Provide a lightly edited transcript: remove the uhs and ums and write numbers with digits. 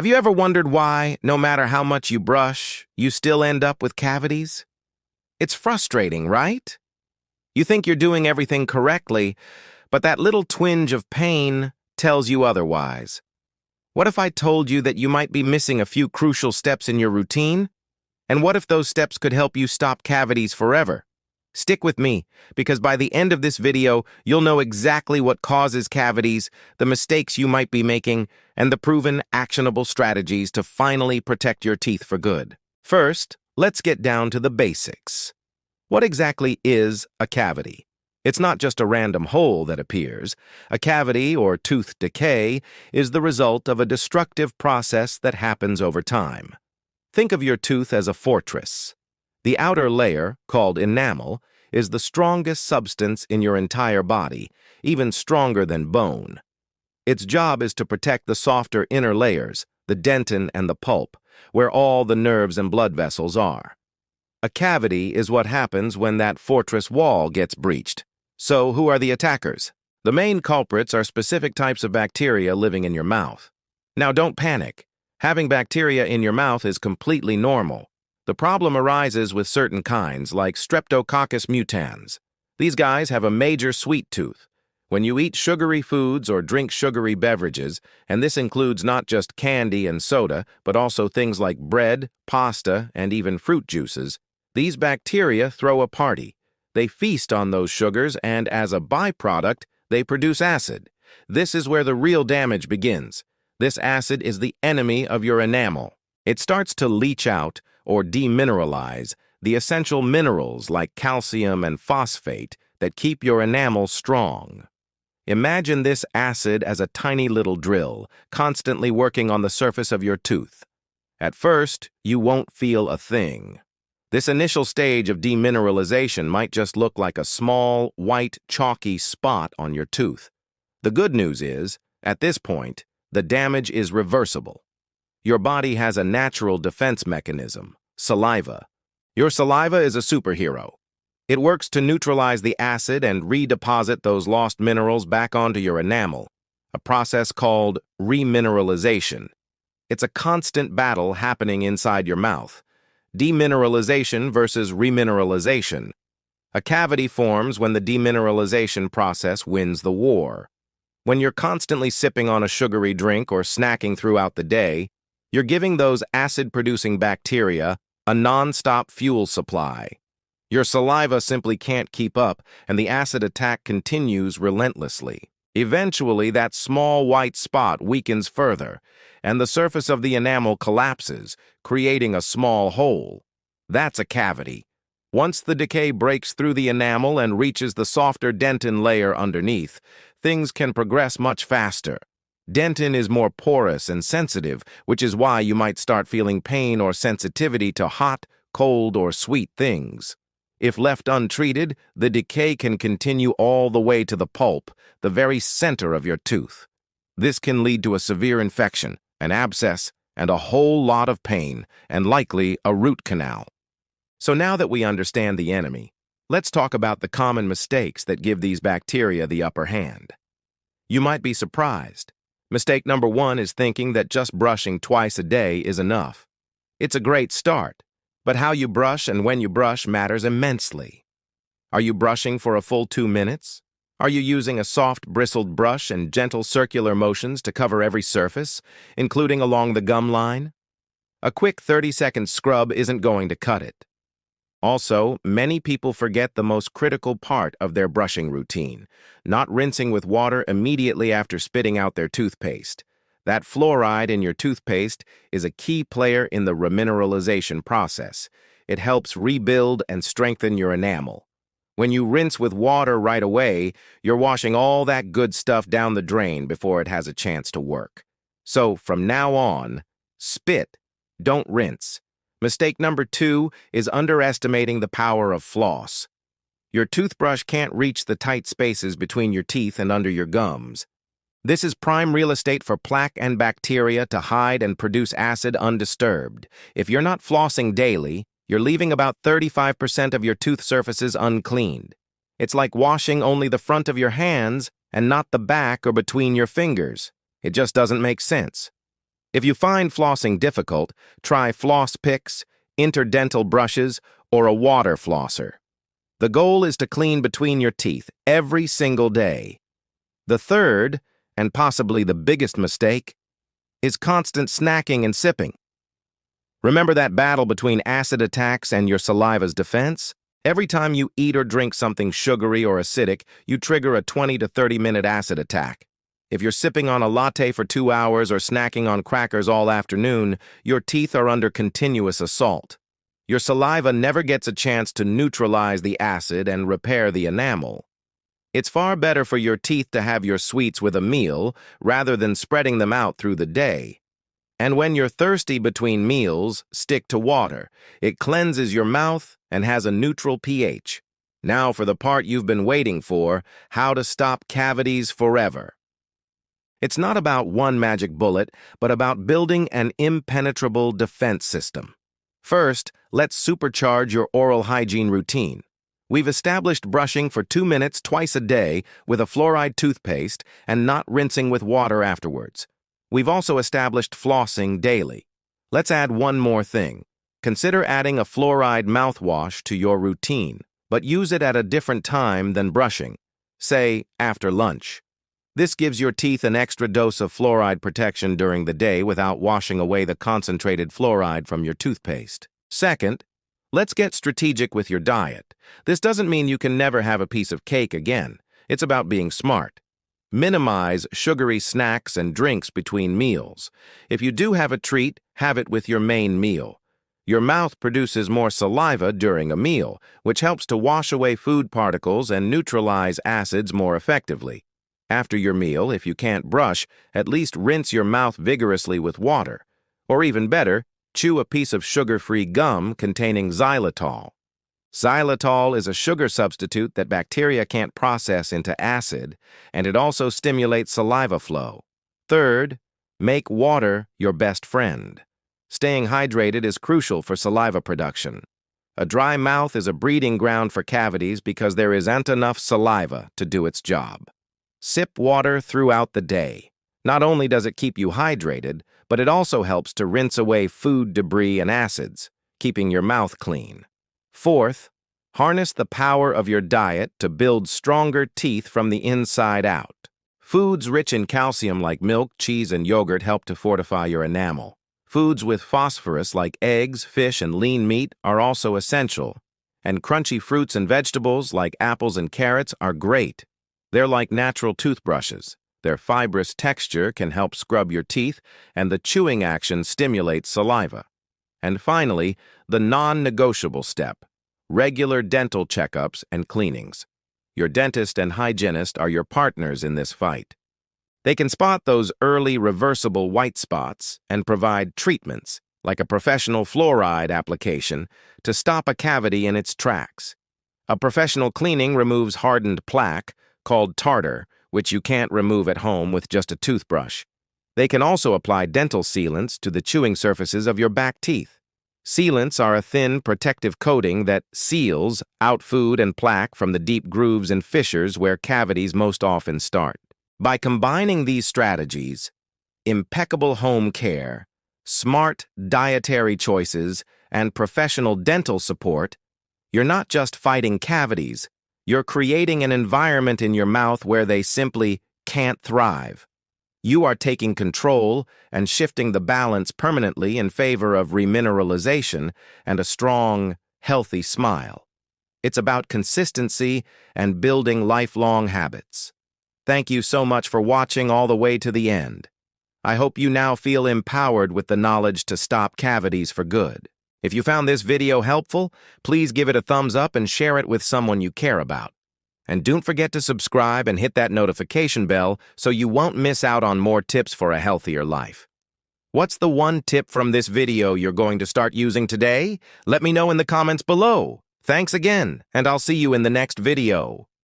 Have you ever wondered why, no matter how much you brush, you still end up with cavities? It's frustrating, right? You think you're doing everything correctly, but that little twinge of pain tells you otherwise. What if I told you that you might be missing a few crucial steps in your routine? And what if those steps could help you stop cavities forever? Stick with me, because by the end of this video, you'll know exactly what causes cavities, the mistakes you might be making, and the proven, actionable strategies to finally protect your teeth for good. First, let's get down to the basics. What exactly is a cavity? It's not just a random hole that appears. A cavity, or tooth decay, is the result of a destructive process that happens over time. Think of your tooth as a fortress. The outer layer, called enamel, is the strongest substance in your entire body, even stronger than bone. Its job is to protect the softer inner layers, the dentin and the pulp, where all the nerves and blood vessels are. A cavity is what happens when that fortress wall gets breached. So, who are the attackers? The main culprits are specific types of bacteria living in your mouth. Now, don't panic. Having bacteria in your mouth is completely normal. The problem arises with certain kinds, like Streptococcus mutans. These guys have a major sweet tooth. When you eat sugary foods or drink sugary beverages, and this includes not just candy and soda, but also things like bread, pasta, and even fruit juices, these bacteria throw a party. They feast on those sugars, and as a byproduct, they produce acid. This is where the real damage begins. This acid is the enemy of your enamel. It starts to leach out, or demineralize, the essential minerals like calcium and phosphate that keep your enamel strong. Imagine this acid as a tiny little drill, constantly working on the surface of your tooth. At first, you won't feel a thing. This initial stage of demineralization might just look like a small, white, chalky spot on your tooth. The good news is, at this point, the damage is reversible. Your body has a natural defense mechanism, saliva. Your saliva is a superhero. It works to neutralize the acid and redeposit those lost minerals back onto your enamel, a process called remineralization. It's a constant battle happening inside your mouth. Demineralization versus remineralization. A cavity forms when the demineralization process wins the war. When you're constantly sipping on a sugary drink or snacking throughout the day, you're giving those acid-producing bacteria a non-stop fuel supply. Your saliva simply can't keep up, and the acid attack continues relentlessly. Eventually, that small white spot weakens further, and the surface of the enamel collapses, creating a small hole. That's a cavity. Once the decay breaks through the enamel and reaches the softer dentin layer underneath, things can progress much faster. Dentin is more porous and sensitive, which is why you might start feeling pain or sensitivity to hot, cold, or sweet things. If left untreated, the decay can continue all the way to the pulp, the very center of your tooth. This can lead to a severe infection, an abscess, and a whole lot of pain, and likely a root canal. So now that we understand the enemy, let's talk about the common mistakes that give these bacteria the upper hand. You might be surprised. Mistake number 1 is thinking that just brushing twice a day is enough. It's a great start, but how you brush and when you brush matters immensely. Are you brushing for a full 2 minutes? Are you using a soft, bristled brush and gentle circular motions to cover every surface, including along the gum line? A quick 30-second scrub isn't going to cut it. Also, many people forget the most critical part of their brushing routine, not rinsing with water immediately after spitting out their toothpaste. That fluoride in your toothpaste is a key player in the remineralization process. It helps rebuild and strengthen your enamel. When you rinse with water right away, you're washing all that good stuff down the drain before it has a chance to work. So, from now on, spit, don't rinse. Mistake number 2 is underestimating the power of floss. Your toothbrush can't reach the tight spaces between your teeth and under your gums. This is prime real estate for plaque and bacteria to hide and produce acid undisturbed. If you're not flossing daily, you're leaving about 35% of your tooth surfaces uncleaned. It's like washing only the front of your hands and not the back or between your fingers. It just doesn't make sense. If you find flossing difficult, try floss picks, interdental brushes, or a water flosser. The goal is to clean between your teeth every single day. The third, and possibly the biggest mistake, is constant snacking and sipping. Remember that battle between acid attacks and your saliva's defense? Every time you eat or drink something sugary or acidic, you trigger a 20 to 30-minute acid attack. If you're sipping on a latte for 2 hours or snacking on crackers all afternoon, your teeth are under continuous assault. Your saliva never gets a chance to neutralize the acid and repair the enamel. It's far better for your teeth to have your sweets with a meal rather than spreading them out through the day. And when you're thirsty between meals, stick to water. It cleanses your mouth and has a neutral pH. Now for the part you've been waiting for, how to stop cavities forever. It's not about one magic bullet, but about building an impenetrable defense system. First, let's supercharge your oral hygiene routine. We've established brushing for 2 minutes twice a day with a fluoride toothpaste and not rinsing with water afterwards. We've also established flossing daily. Let's add one more thing. Consider adding a fluoride mouthwash to your routine, but use it at a different time than brushing, say after lunch. This gives your teeth an extra dose of fluoride protection during the day without washing away the concentrated fluoride from your toothpaste. Second, let's get strategic with your diet. This doesn't mean you can never have a piece of cake again. It's about being smart. Minimize sugary snacks and drinks between meals. If you do have a treat, have it with your main meal. Your mouth produces more saliva during a meal, which helps to wash away food particles and neutralize acids more effectively. After your meal, if you can't brush, at least rinse your mouth vigorously with water. Or even better, chew a piece of sugar-free gum containing xylitol. Xylitol is a sugar substitute that bacteria can't process into acid, and it also stimulates saliva flow. Third, make water your best friend. Staying hydrated is crucial for saliva production. A dry mouth is a breeding ground for cavities because there isn't enough saliva to do its job. Sip water throughout the day. Not only does it keep you hydrated, but it also helps to rinse away food debris and acids, keeping your mouth clean. Fourth, harness the power of your diet to build stronger teeth from the inside out. Foods rich in calcium like milk, cheese, and yogurt help to fortify your enamel. Foods with phosphorus like eggs, fish, and lean meat are also essential. And crunchy fruits and vegetables like apples and carrots are great. They're like natural toothbrushes. Their fibrous texture can help scrub your teeth, and the chewing action stimulates saliva. And finally, the non-negotiable step, regular dental checkups and cleanings. Your dentist and hygienist are your partners in this fight. They can spot those early reversible white spots and provide treatments, like a professional fluoride application, to stop a cavity in its tracks. A professional cleaning removes hardened plaque, called tartar, which you can't remove at home with just a toothbrush. They can also apply dental sealants to the chewing surfaces of your back teeth. Sealants are a thin, protective coating that seals out food and plaque from the deep grooves and fissures where cavities most often start. By combining these strategies, impeccable home care, smart dietary choices, and professional dental support, you're not just fighting cavities, you're creating an environment in your mouth where they simply can't thrive. You are taking control and shifting the balance permanently in favor of remineralization and a strong, healthy smile. It's about consistency and building lifelong habits. Thank you so much for watching all the way to the end. I hope you now feel empowered with the knowledge to stop cavities for good. If you found this video helpful, please give it a thumbs up and share it with someone you care about. And don't forget to subscribe and hit that notification bell so you won't miss out on more tips for a healthier life. What's the one tip from this video you're going to start using today? Let me know in the comments below. Thanks again, and I'll see you in the next video.